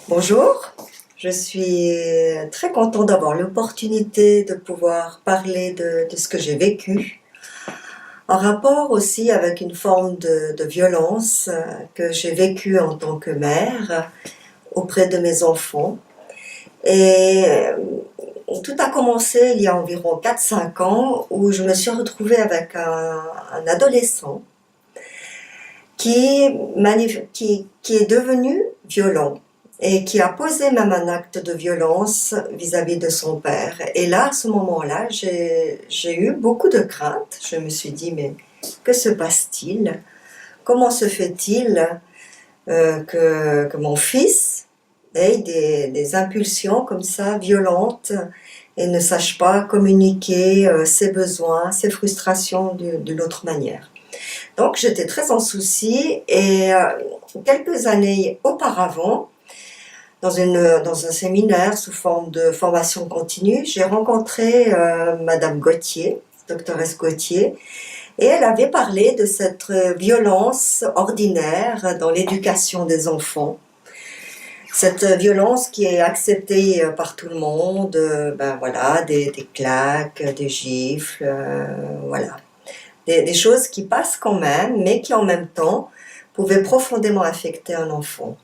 Bonjour, je suis très contente d'avoir l'opportunité de pouvoir parler de ce que j'ai vécu, en rapport aussi avec une forme de violence que j'ai vécue en tant que mère auprès de mes enfants. Et tout a commencé il y a environ 4-5 ans où je me suis retrouvée avec un adolescent qui est devenu violent et qui a posé même un acte de violence vis-à-vis de son père. Et là, à ce moment-là, j'ai eu beaucoup de crainte. Je me suis dit, mais que se passe-t-il? Comment se fait-il que mon fils ait des impulsions comme ça, violentes, et ne sache pas communiquer ses besoins, ses frustrations d'une autre manière? Donc j'étais très en souci et quelques années auparavant, dans un séminaire sous forme de formation continue, j'ai rencontré Madame Gauthier, doctoresse Gauthier, et elle avait parlé de cette violence ordinaire dans l'éducation des enfants. Cette violence qui est acceptée par tout le monde, ben voilà, des claques, des gifles, voilà. Des choses qui passent quand même, mais qui en même temps pouvaient profondément affecter un enfant.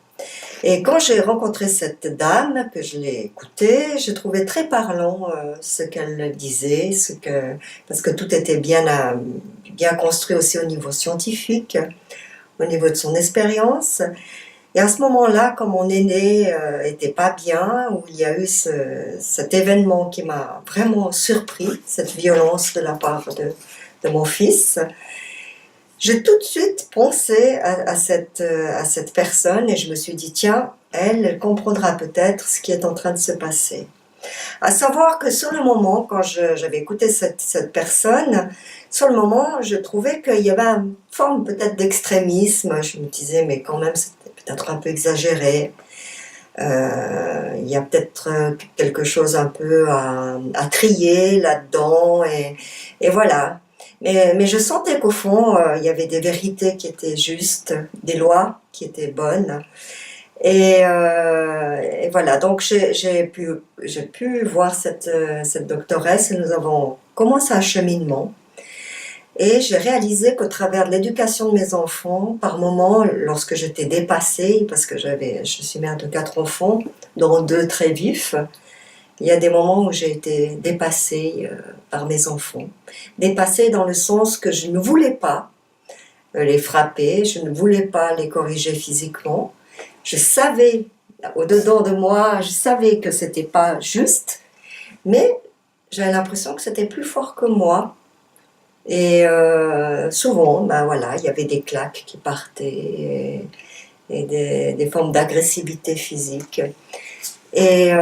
Et quand j'ai rencontré cette dame, que je l'ai écoutée, j'ai trouvé très parlant ce qu'elle disait, parce que tout était bien construit aussi au niveau scientifique, au niveau de son expérience. Et à ce moment-là, quand mon aîné était pas bien, où il y a eu cet événement qui m'a vraiment surpris, cette violence de la part de mon fils, j'ai tout de suite pensé à cette personne et je me suis dit, tiens, elle comprendra peut-être ce qui est en train de se passer. À savoir que sur le moment, quand j'avais écouté cette personne, sur le moment, je trouvais qu'il y avait une forme peut-être d'extrémisme. Je me disais, mais quand même, c'était peut-être un peu exagéré. Il y a peut-être quelque chose un peu à trier là-dedans, et voilà. Mais je sentais qu'au fond, il y avait des vérités qui étaient justes, des lois qui étaient bonnes. Et voilà, donc j'ai pu voir cette doctoresse et nous avons commencé un cheminement. Et j'ai réalisé qu'au travers de l'éducation de mes enfants, par moments, lorsque j'étais dépassée, parce que je suis mère de 4 enfants, dont 2 très vifs, il y a des moments où j'ai été dépassée par mes enfants. Dépassée dans le sens que je ne voulais pas les frapper, je ne voulais pas les corriger physiquement. Je savais, au-dedans de moi, je savais que c'était pas juste, mais j'avais l'impression que c'était plus fort que moi. Et souvent, ben voilà, il y avait des claques qui partaient et des formes d'agressivité physique. Et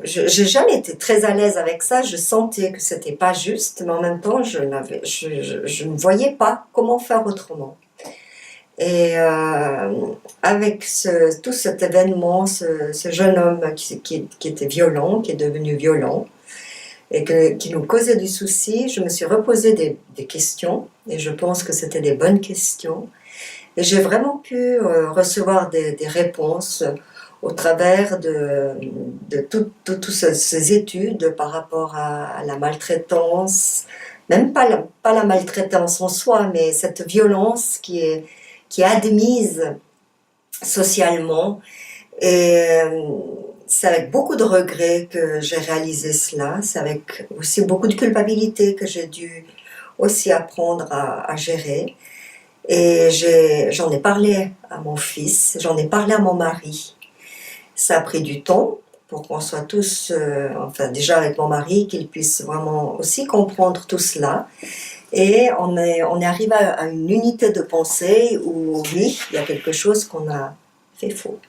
j'ai jamais été très à l'aise avec ça. Je sentais que c'était pas juste, mais en même temps, je ne voyais pas comment faire autrement. Et avec tout cet événement, ce jeune homme qui était violent, qui est devenu violent, et qui nous causait du souci, je me suis reposé des questions, et je pense que c'était des bonnes questions. Et j'ai vraiment pu recevoir des réponses au travers de toutes ces études par rapport à la maltraitance, même pas la maltraitance en soi, mais cette violence qui est admise socialement. Et c'est avec beaucoup de regrets que j'ai réalisé cela, c'est avec aussi beaucoup de culpabilité que j'ai dû aussi apprendre à gérer. Et j'en ai parlé à mon fils, j'en ai parlé à mon mari. Ça a pris du temps pour qu'on soit tous, enfin déjà avec mon mari, qu'il puisse vraiment aussi comprendre tout cela. Et on est arrivé à une unité de pensée où oui, il y a quelque chose qu'on a fait faux.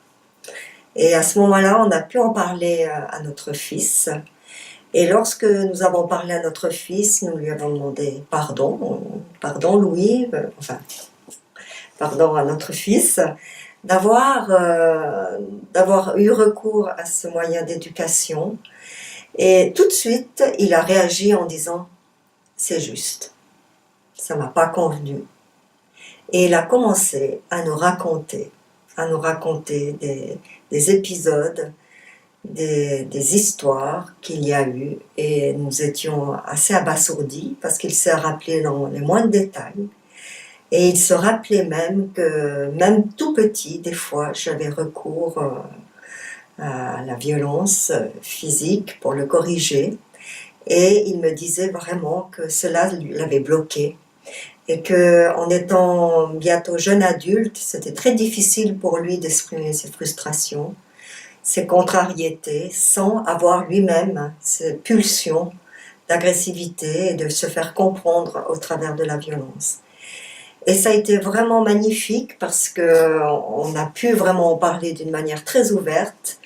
Et à ce moment-là, on a pu en parler à notre fils. Et lorsque nous avons parlé à notre fils, nous lui avons demandé pardon, pardon Louis, enfin, pardon à notre fils, d'avoir eu recours à ce moyen d'éducation. Et tout de suite, il a réagi en disant « c'est juste, ça ne m'a pas convenu ». Et il a commencé à nous raconter à nous raconter des épisodes, des histoires qu'il y a eu, et nous étions assez abasourdis parce qu'il s'est rappelé dans les moindres détails. Et il se rappelait même que, même tout petit, des fois, j'avais recours à la violence physique pour le corriger. Et il me disait vraiment que cela l'avait bloqué. Et qu'en étant bientôt jeune adulte, c'était très difficile pour lui d'exprimer ses frustrations, ses contrariétés, sans avoir lui-même ces pulsions d'agressivité et de se faire comprendre au travers de la violence. Et ça a été vraiment magnifique parce qu'on a pu vraiment en parler d'une manière très ouverte.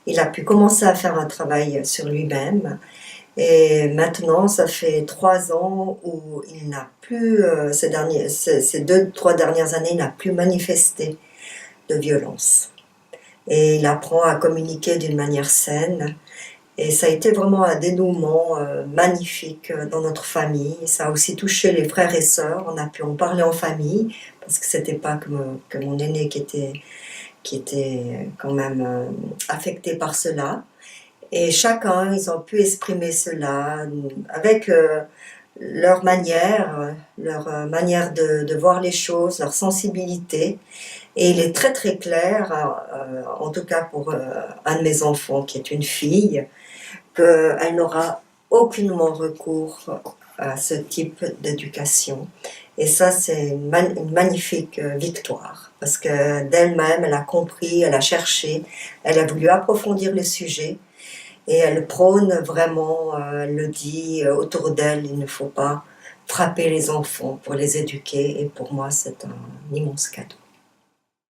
Il a pu commencer à faire un travail sur lui-même. Et maintenant, ça fait 3 ans où il n'a plus, ces 2-3 dernières années, il n'a plus manifesté de violence. Et il apprend à communiquer d'une manière saine. Et ça a été vraiment un dénouement magnifique dans notre famille. Ça a aussi touché les frères et sœurs. On a pu en parler en famille, parce que c'était pas que mon aîné qui était quand même affecté par cela. Et chacun, ils ont pu exprimer cela avec leur manière de voir les choses, leur sensibilité. Et il est très très clair, en tout cas pour un de mes enfants qui est une fille, qu'elle n'aura aucunement recours à ce type d'éducation. Et ça, c'est une magnifique victoire, parce que d'elle-même, elle a compris, elle a cherché, elle a voulu approfondir le sujet, et elle prône vraiment, elle le dit autour d'elle, il ne faut pas frapper les enfants pour les éduquer, et pour moi, c'est un immense cadeau.